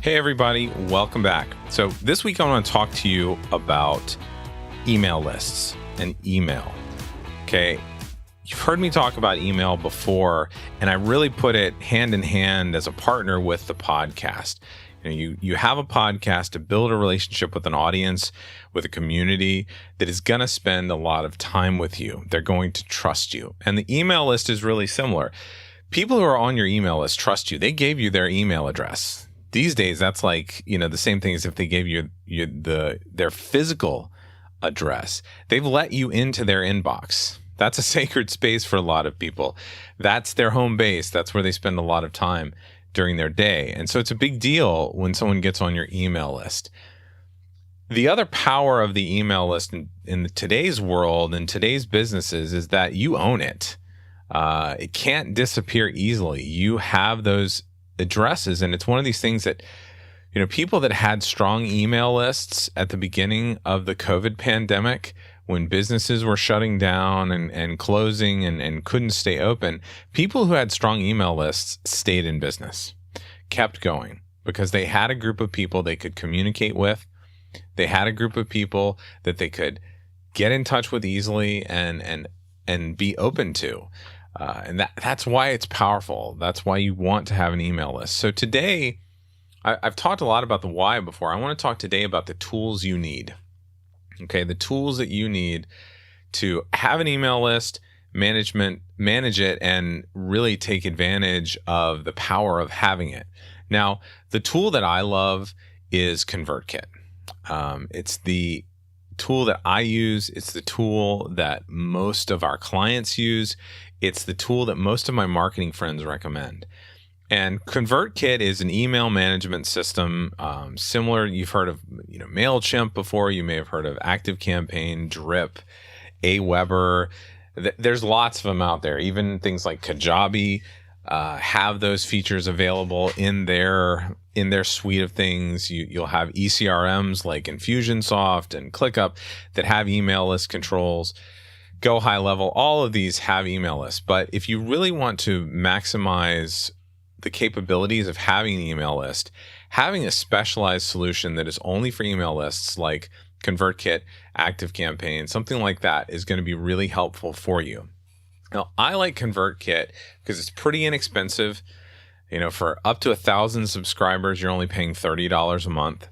Hey everybody, welcome back. So this week I want to talk to you about email lists and email. Okay, you've heard me talk about email before, and I really put it hand in hand as a partner with the podcast. You have a podcast to build a relationship with an audience, with a community that is going to spend a lot of time with you. They're going to trust you. And the email list is really similar. People who are on your email list trust you. They gave you their email address. These days, that's like, the same thing as if they gave you their physical address. They've let you into their inbox. That's a sacred space for a lot of people. That's their home base. That's where they spend a lot of time during their day. And so it's a big deal when someone gets on your email list. The other power of the email list in today's world, in today's businesses, is that you own it. It can't disappear easily. You have those addresses, and it's one of these things that people that had strong email lists at the beginning of the COVID pandemic, when businesses were shutting down and closing and couldn't stay open, people who had strong email lists stayed in business, kept going, because they had a group of people they could communicate with. They had a group of people that they could get in touch with easily and be open to. And that's why it's powerful. That's why you want to have an email list. So today, I've talked a lot about the why before. I want to talk today about the tools you need. Okay, the tools that you need to have an email list, manage it, and really take advantage of the power of having it. Now, the tool that I love is ConvertKit. It's the tool that I use. It's the tool that most of our clients use. It's the tool that most of my marketing friends recommend. And ConvertKit is an email management system similar. You've heard of MailChimp before. You may have heard of ActiveCampaign, Drip, Aweber. There's lots of them out there. Even things like Kajabi have those features available in their suite of things. You'll have ECRMs like Infusionsoft and ClickUp that have email list controls. Go High Level, all of these have email lists. But if you really want to maximize the capabilities of having an email list, having a specialized solution that is only for email lists like ConvertKit, ActiveCampaign, something like that is going to be really helpful for you. Now, I like ConvertKit because it's pretty inexpensive. For up to 1,000 subscribers, you're only paying $30 a month.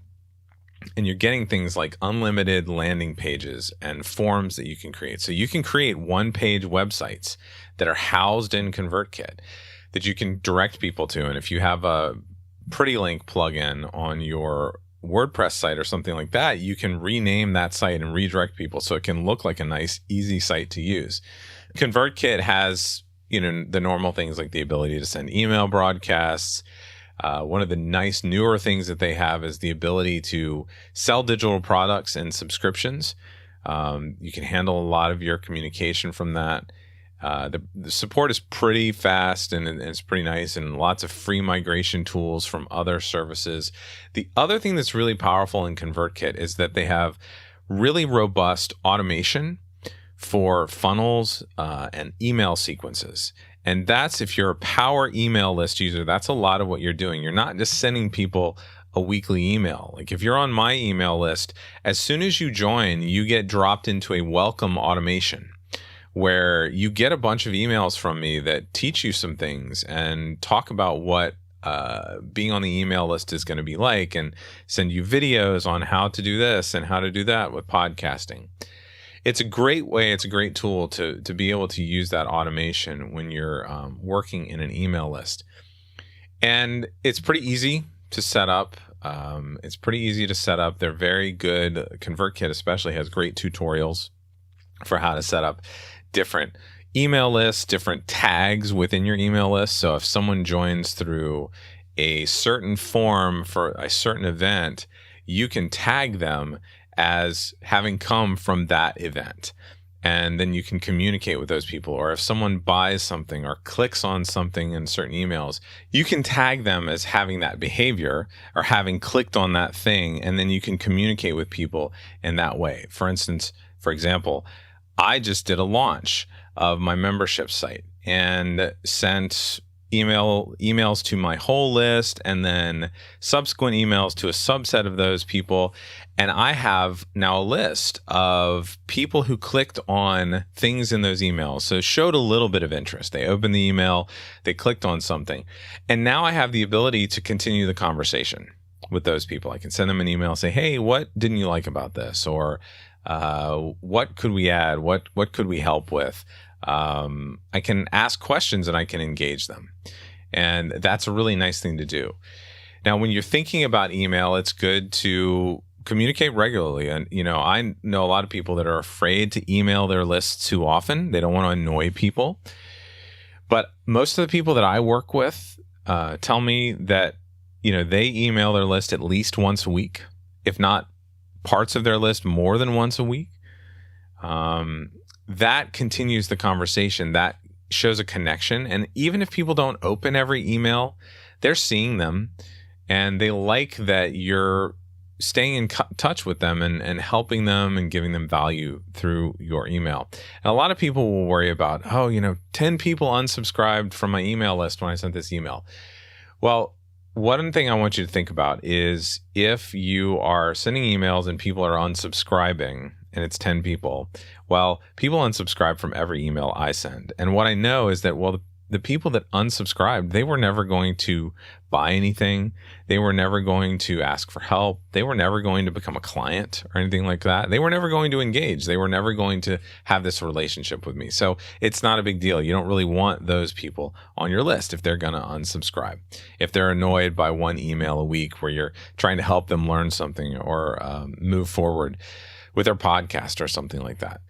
And you're getting things like unlimited landing pages and forms that you can create. So you can create one-page websites that are housed in ConvertKit that you can direct people to. And if you have a PrettyLink plugin on your WordPress site or something like that, you can rename that site and redirect people so it can look like a nice, easy site to use. ConvertKit has the normal things like the ability to send email broadcasts. One of the nice newer things that they have is the ability to sell digital products and subscriptions. You can handle a lot of your communication from that. The support is pretty fast and it's pretty nice, and lots of free migration tools from other services. The other thing that's really powerful in ConvertKit is that they have really robust automation for funnels and email sequences. And that's, if you're a power email list user, that's a lot of what you're doing. You're not just sending people a weekly email. Like if you're on my email list, as soon as you join, you get dropped into a welcome automation where you get a bunch of emails from me that teach you some things and talk about what being on the email list is going to be like, and send you videos on how to do this and how to do that with podcasting. It's a great way, it's a great tool to be able to use that automation when you're working in an email list. And it's pretty easy to set up. They're very good. ConvertKit especially has great tutorials for how to set up different email lists, different tags within your email list. So if someone joins through a certain form for a certain event, you can tag them as having come from that event. And then you can communicate with those people. Or if someone buys something or clicks on something in certain emails, you can tag them as having that behavior or having clicked on that thing. And then you can communicate with people in that way. For example, I just did a launch of my membership site and sent emails to my whole list, and then subsequent emails to a subset of those people. And I have now a list of people who clicked on things in those emails. So showed a little bit of interest. They opened the email, they clicked on something. And now I have the ability to continue the conversation with those people. I can send them an email and say, hey, what didn't you like about this? Or what could we add? What could we help with? I can ask questions and I can engage them. And that's a really nice thing to do. Now, when you're thinking about email, it's good to communicate regularly. And, I know a lot of people that are afraid to email their lists too often. They don't want to annoy people. But most of the people that I work with tell me that, they email their list at least once a week, if not parts of their list more than once a week. That continues the conversation. That shows a connection. And even if people don't open every email, they're seeing them and they like that you're staying in touch with them and helping them and giving them value through your email. And a lot of people will worry about, 10 people unsubscribed from my email list when I sent this email. Well, one thing I want you to think about is if you are sending emails and people are unsubscribing, and it's 10 people, well, people unsubscribe from every email I send. And what I know is that, the people that unsubscribed, they were never going to buy anything. They were never going to ask for help. They were never going to become a client or anything like that. They were never going to engage. They were never going to have this relationship with me. So it's not a big deal. You don't really want those people on your list if they're going to unsubscribe. If they're annoyed by one email a week where you're trying to help them learn something or move forward with their podcast or something like that.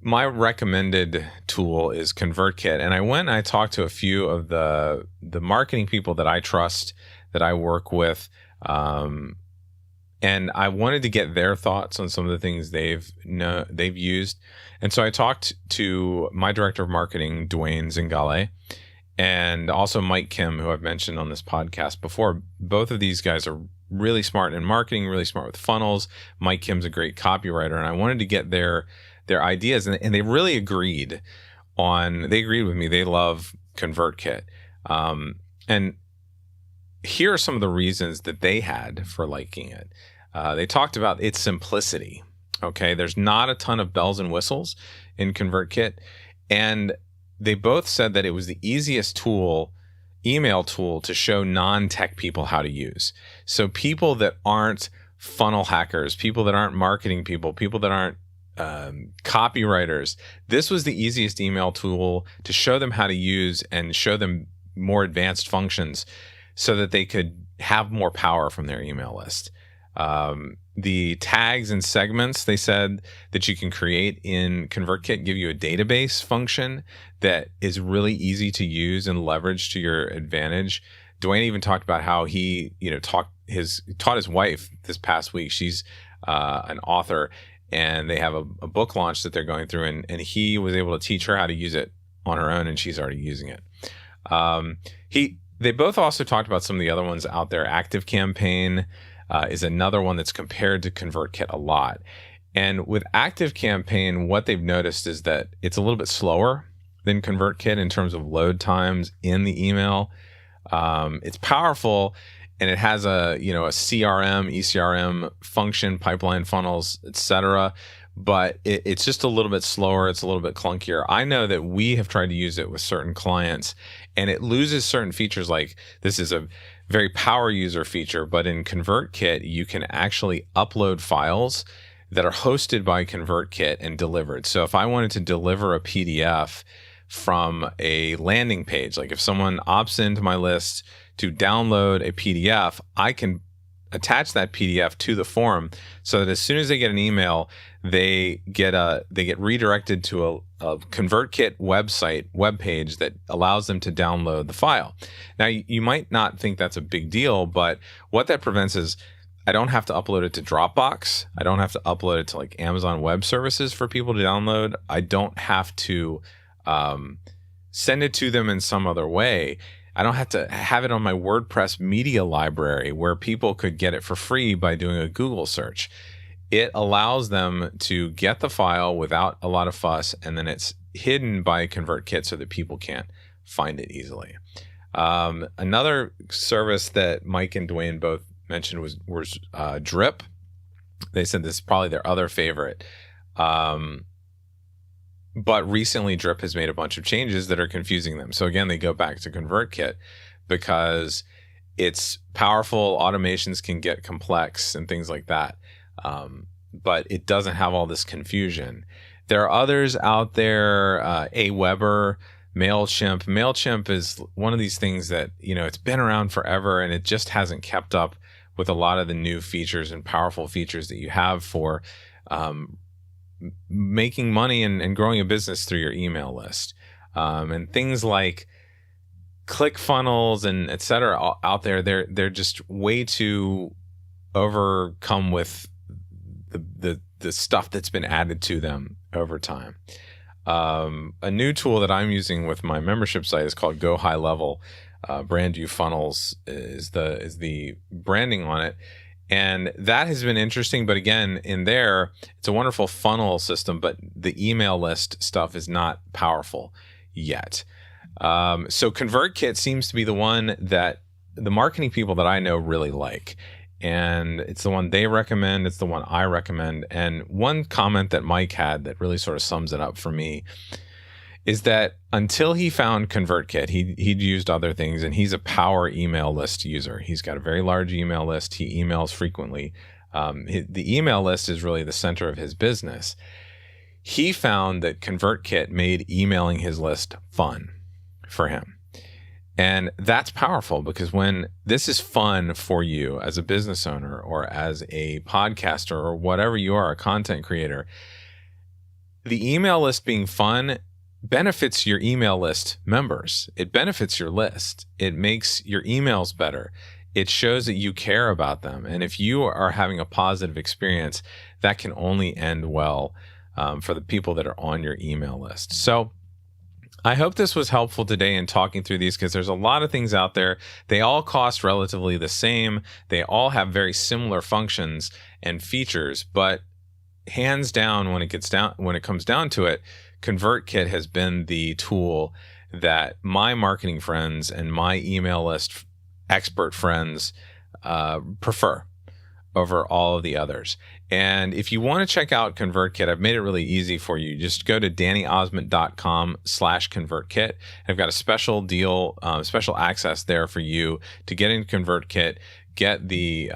My recommended tool is ConvertKit. And I went and I talked to a few of the marketing people that I trust, that I work with. And I wanted to get their thoughts on some of the things they've used. And so I talked to my director of marketing, Dwayne Zingale, and also Mike Kim, who I've mentioned on this podcast before. Both of these guys are really smart in marketing, really smart with funnels. Mike Kim's a great copywriter. And I wanted to get their ideas, and they really agreed with me. They love ConvertKit. And here are some of the reasons that they had for liking it. They talked about its simplicity. Okay. There's not a ton of bells and whistles in ConvertKit. And they both said that it was the easiest email tool to show non-tech people how to use. So people that aren't funnel hackers, people that aren't marketing people, people that aren't copywriters, this was the easiest email tool to show them how to use and show them more advanced functions so that they could have more power from their email list. The tags and segments, they said, that you can create in ConvertKit give you a database function that is really easy to use and leverage to your advantage. Dwayne even talked about how he, taught his wife this past week. She's an author, and they have a book launch that they're going through, and he was able to teach her how to use it on her own, and she's already using it. They both also talked about some of the other ones out there. ActiveCampaign is another one that's compared to ConvertKit a lot. And with ActiveCampaign, what they've noticed is that it's a little bit slower than ConvertKit in terms of load times in the email. It's powerful, and it has a CRM, ECRM function, pipeline funnels, etc. But it's just a little bit slower. It's a little bit clunkier. I know that we have tried to use it with certain clients, and it loses certain features. Like, this is a very power user feature, but in ConvertKit, you can actually upload files that are hosted by ConvertKit and delivered. So if I wanted to deliver a PDF from a landing page, like if someone opts into my list to download a PDF, I can attach that PDF to the form so that as soon as they get an email, they get redirected to a ConvertKit web page that allows them to download the file. Now, you might not think that's a big deal, but what that prevents is I don't have to upload it to Dropbox. I don't have to upload it to like Amazon Web Services for people to download. I don't have to send it to them in some other way. I don't have to have it on my WordPress media library where people could get it for free by doing a Google search. It allows them to get the file without a lot of fuss, and then it's hidden by ConvertKit so that people can't find it easily. Another service that Mike and Dwayne both mentioned was Drip. They said this is probably their other favorite. But recently Drip has made a bunch of changes that are confusing them. So again, they go back to ConvertKit because it's powerful. Automations can get complex and things like that. But it doesn't have all this confusion. There are others out there, Aweber, MailChimp. MailChimp is one of these things that, it's been around forever and it just hasn't kept up with a lot of the new features and powerful features that you have for making money and growing a business through your email list. And things like ClickFunnels and et cetera out there, they're just way too overcome with the stuff that's been added to them over time. A new tool that I'm using with my membership site is called Go High Level. Brand New Funnels is the branding on it. And that has been interesting. But again, in there, it's a wonderful funnel system, but the email list stuff is not powerful yet. So ConvertKit seems to be the one that the marketing people that I know really like. And it's the one they recommend. It's the one I recommend. And one comment that Mike had that really sort of sums it up for me is that until he found ConvertKit, he'd used other things, and he's a power email list user. He's got a very large email list. He emails frequently. The email list is really the center of his business. He found that ConvertKit made emailing his list fun for him. And that's powerful because when this is fun for you as a business owner or as a podcaster or whatever you are, a content creator, the email list being fun benefits your email list members. It benefits your list. It makes your emails better. It shows that you care about them. And if you are having a positive experience, that can only end well for the people that are on your email list. So I hope this was helpful today in talking through these because there's a lot of things out there. They all cost relatively the same. They all have very similar functions and features, but hands down, when it comes down to it, ConvertKit has been the tool that my marketing friends and my email list expert friends prefer over all of the others. And if you want to check out ConvertKit, I've made it really easy for you. Just go to dannyosmond.com/ConvertKit. I've got a special deal, special access there for you to get in ConvertKit, get the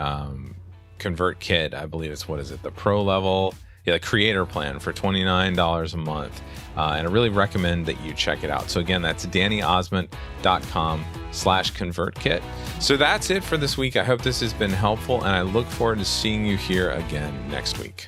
ConvertKit, I believe it's, the pro level, the creator plan for $29 a month. And I really recommend that you check it out. So again, that's dannyosmond.com/ConvertKit. So that's it for this week. I hope this has been helpful, and I look forward to seeing you here again next week.